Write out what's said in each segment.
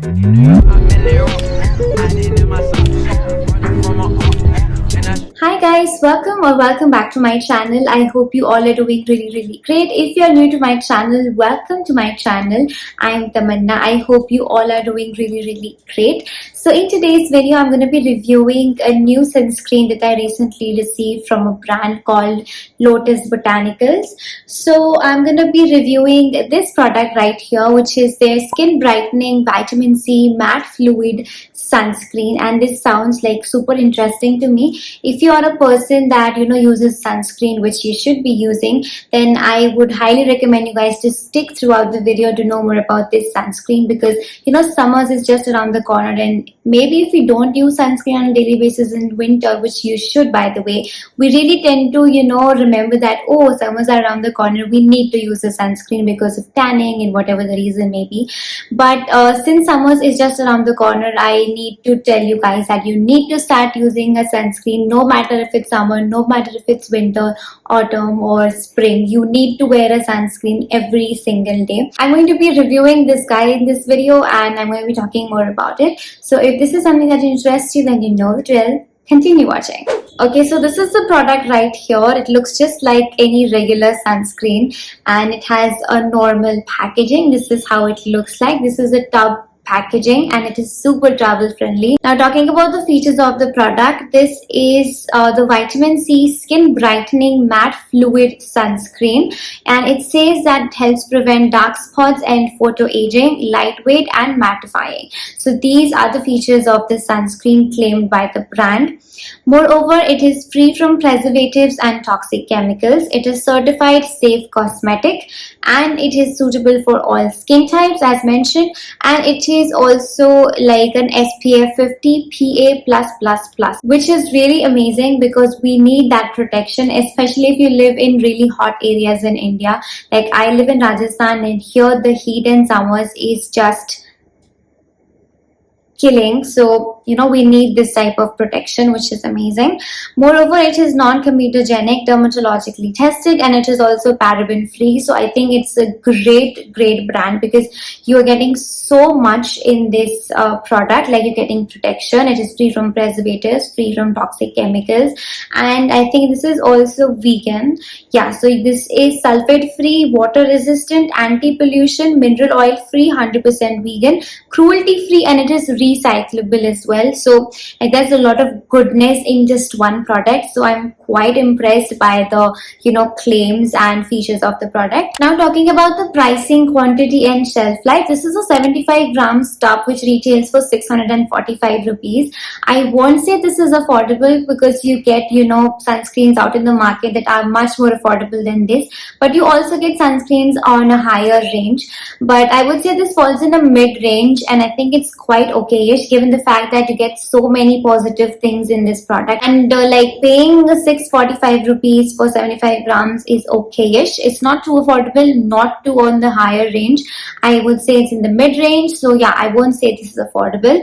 Hi guys, welcome back to my channel. I hope you all are doing really great. If you are new to my channel, welcome to my channel. I am Tamanna. I hope you all are doing really great. So in today's video, I'm going to be reviewing a new sunscreen that I recently received from a brand called Lotus Botanicals. So I'm going to be reviewing this product right here, which is their skin brightening vitamin C matte fluid sunscreen, and this sounds like super interesting to me. If you are a person that uses sunscreen, which you should be using, then I would highly recommend you guys to stick throughout the video to know more about this sunscreen, because summers is just around the corner, and maybe if you don't use sunscreen on a daily basis in winter, which you should, by the way, we really tend to remember that, oh, summers are around the corner, we need to use a sunscreen because of tanning and whatever the reason may be. But since summers is just around the corner, I need to tell you guys that you need to start using a sunscreen, no matter if it's summer, no matter if it's winter, autumn or spring. You need to wear a sunscreen every single day. I'm going to be reviewing this guy in this video, and I'm going to be talking more about it. So if this is something that interests you, then you know the drill. Continue watching. Okay, so this is the product right here. It looks just like any regular sunscreen, and it has a normal packaging. This is how it looks like. This is a tub packaging, and it is super travel friendly. Now, talking about the features of the product, this is the vitamin C skin brightening matte fluid sunscreen, and it says that it helps prevent dark spots and photo aging, lightweight and mattifying. So these are the features of the sunscreen claimed by the brand. Moreover, it is free from preservatives and toxic chemicals. It is certified safe cosmetic, and it is suitable for all skin types as mentioned, and it is also like an SPF 50 PA+++, which is really amazing because we need that protection, especially if you live in really hot areas in India. Like I live in Rajasthan, and here the heat in summers is just killing. So we need this type of protection, which is amazing. Moreover, it is non-comedogenic, dermatologically tested, and it is also paraben free. So I think it's a great brand, because you're getting so much in this product. Like you're getting protection, it is free from preservatives, free from toxic chemicals, and I think this is also vegan. Yeah, so this is sulfate free, water resistant, anti-pollution, mineral oil free, 100% vegan, cruelty free, and it is recyclable as well. So there's a lot of goodness in just one product. So I'm quite impressed by the claims and features of the product. Now, talking about the pricing, quantity and shelf life, this is a 75 grams tub which retails for 645 rupees. I won't say this is affordable, because you get sunscreens out in the market that are much more affordable than this, but you also get sunscreens on a higher range. But I would say this falls in a mid-range, and I think it's quite okayish, given the fact that you get so many positive things in this product. And like paying 645 rupees for 75 grams is okayish. It's not too affordable, not too on the higher range. I would say it's in the mid-range. So yeah, I won't say this is affordable.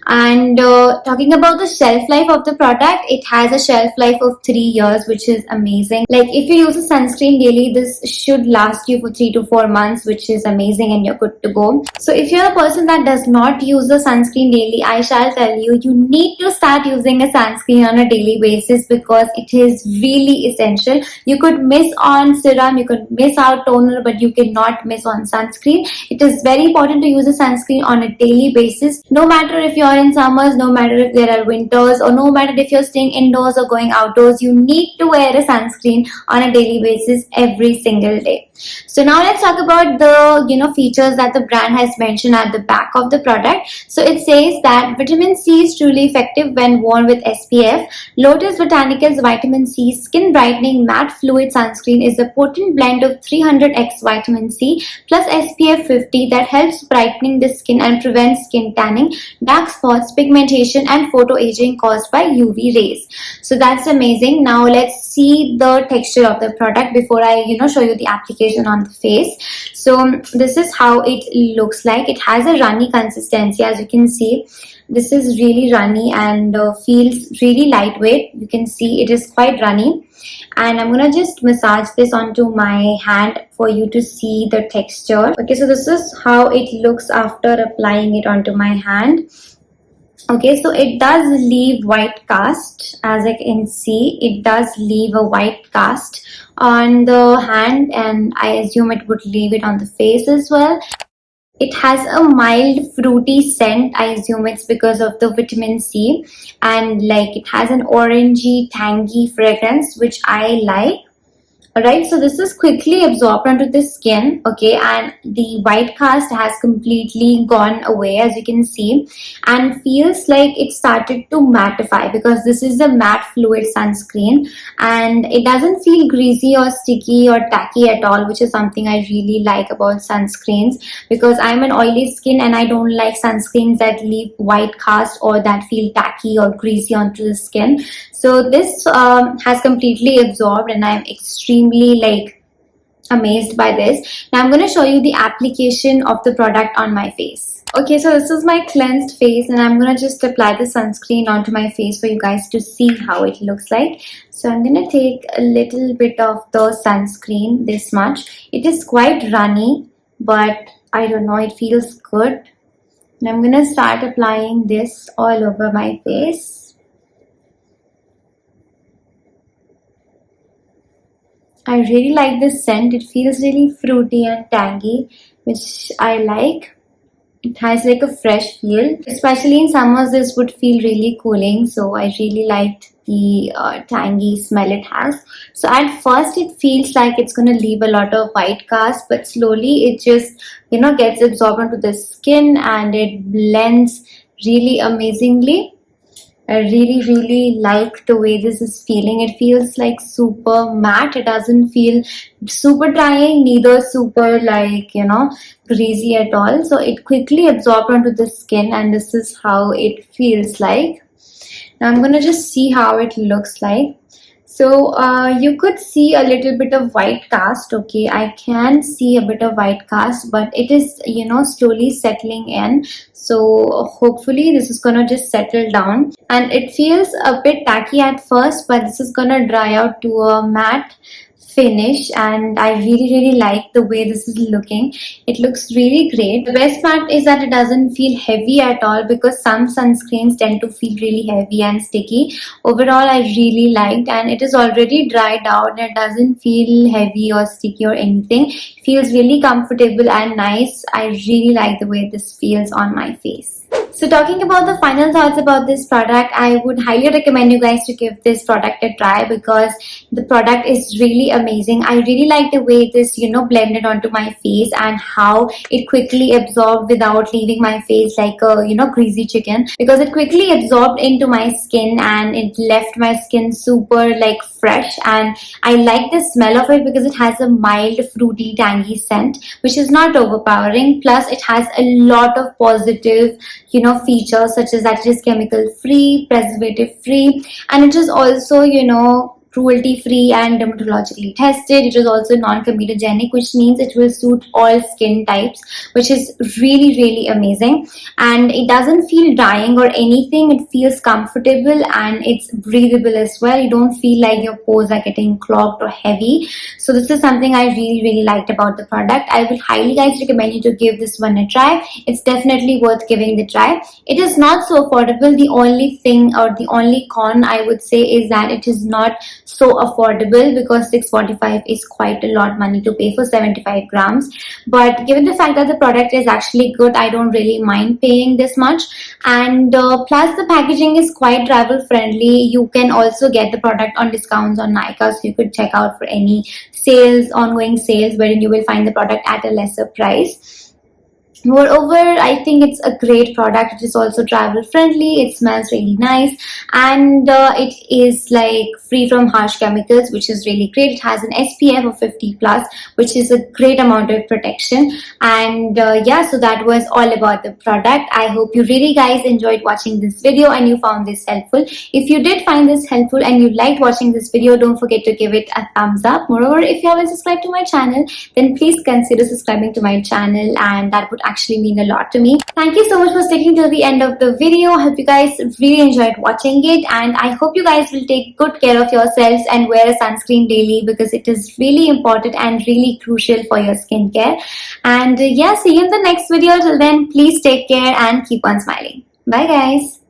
And talking about the shelf life of the product, it has a shelf life of 3 years, which is amazing. Like if you use a sunscreen daily, this should last you for 3 to 4 months, which is amazing, and you're good to go. So if you're a person that does not use the sunscreen daily, I shall tell you, you need to start using a sunscreen on a daily basis, because it is really essential. You could miss on serum, you could miss out toner, but you cannot miss on sunscreen. It is very important to use a sunscreen on a daily basis, no matter if you're in summers, no matter if there are winters, or no matter if you're staying indoors or going outdoors. You need to wear a sunscreen on a daily basis every single day. So now let's talk about the features that the brand has mentioned at the back of the product. So it says that vitamin C is truly effective when worn with SPF. Lotus Botanicals Vitamin C Skin Brightening Matte Fluid Sunscreen is a potent blend of 300x vitamin C plus SPF 50 that helps brightening the skin and prevents skin tanning, dark spots, pigmentation and photo aging caused by UV rays. So that's amazing. Now let's see the texture of the product before I show you the application on the face. So this is how it looks like. It has a runny consistency, as you can see. This is really runny and feels really lightweight. You can see it is quite runny. And I'm gonna just massage this onto my hand for you to see the texture. Okay, so this is how it looks after applying it onto my hand. Okay, so it does leave white cast. As I can see, it does leave a white cast on the hand, and I assume it would leave it on the face as well. It has a mild fruity scent. I assume it's because of the vitamin C, and like it has an orangey tangy fragrance, which I like. Alright, so this is quickly absorbed onto the skin, okay, and the white cast has completely gone away, as you can see, and feels like it started to mattify because this is a matte fluid sunscreen, and it doesn't feel greasy or sticky or tacky at all, which is something I really like about sunscreens, because I'm an oily skin and I don't like sunscreens that leave white cast or that feel tacky or greasy onto the skin. So this has completely absorbed, and I'm extremely like amazed by this. Now I'm going to show you the application of the product on my face. Okay, so this is my cleansed face, and I'm going to just apply the sunscreen onto my face for you guys to see how it looks like. So I'm going to take a little bit of the sunscreen, this much. It is quite runny, but I don't know, it feels good. And I'm going to start applying this all over my face. I really like this scent. It feels really fruity and tangy, which I like. It has like a fresh feel. Especially in summers, this would feel really cooling. So I really liked the tangy smell it has. So at first it feels like it's going to leave a lot of white cast, but slowly it just, you know, gets absorbed into the skin and it blends really amazingly. I really like the way this is feeling. It feels like super matte. It doesn't feel super drying, neither super like, you know, greasy at all. So it quickly absorbed onto the skin, and this is how it feels like. Now I'm gonna just see how it looks like. So you could see a little bit of white cast. Okay, I can see a bit of white cast, but it is, you know, slowly settling in. So hopefully this is gonna just settle down, and it feels a bit tacky at first, but this is gonna dry out to a matte finish, and I really like the way this is looking. It looks really great. The best part is that it doesn't feel heavy at all, because some sunscreens tend to feel really heavy and sticky. Overall, I really liked, and it is already dried out. It doesn't feel heavy or sticky or anything. It feels really comfortable and nice. I really like the way this feels on my face. So talking about the final thoughts about this product, I would highly recommend you guys to give this product a try, because the product is really amazing. I really like the way this, you know, blended onto my face, and how it quickly absorbed without leaving my face like a, you know, greasy chicken, because it quickly absorbed into my skin and it left my skin super like fresh. And I like the smell of it because it has a mild fruity tangy scent, which is not overpowering. Plus it has a lot of positive, you know, features, such as that it is chemical free, preservative free, and it is also, you know, cruelty free and dermatologically tested. It is also non-comedogenic, which means it will suit all skin types, which is really amazing. And it doesn't feel drying or anything. It feels comfortable and it's breathable as well. You don't feel like your pores are getting clogged or heavy. So this is something I really liked about the product. I would highly guys recommend you to give this one a try. It's definitely worth giving the try. It is not so affordable. The only thing, or the only con I would say, is that it is not so affordable, because $645 is quite a lot money to pay for 75 grams. But given the fact that the product is actually good, I don't really mind paying this much. And plus the packaging is quite travel friendly. You can also get the product on discounts on Nykaa, so you could check out for any sales, ongoing sales, wherein you will find the product at a lesser price. Moreover, I think it's a great product. It is also travel friendly. It smells really nice, and it is like free from harsh chemicals, which is really great. It has an SPF of 50 plus, which is a great amount of protection. And yeah, so that was all about the product. I hope you really guys enjoyed watching this video and you found this helpful. If you did find this helpful and you liked watching this video, don't forget to give it a thumbs up. Moreover, if you haven't subscribed to my channel, then please consider subscribing to my channel, and that would actually mean a lot to me. Thank you so much for sticking till the end of the video. I hope you guys really enjoyed watching it, and I hope you guys will take good care of yourselves and wear a sunscreen daily, because it is really important and really crucial for your skincare. And yeah, see you in the next video. Till then, please take care and keep on smiling. Bye guys.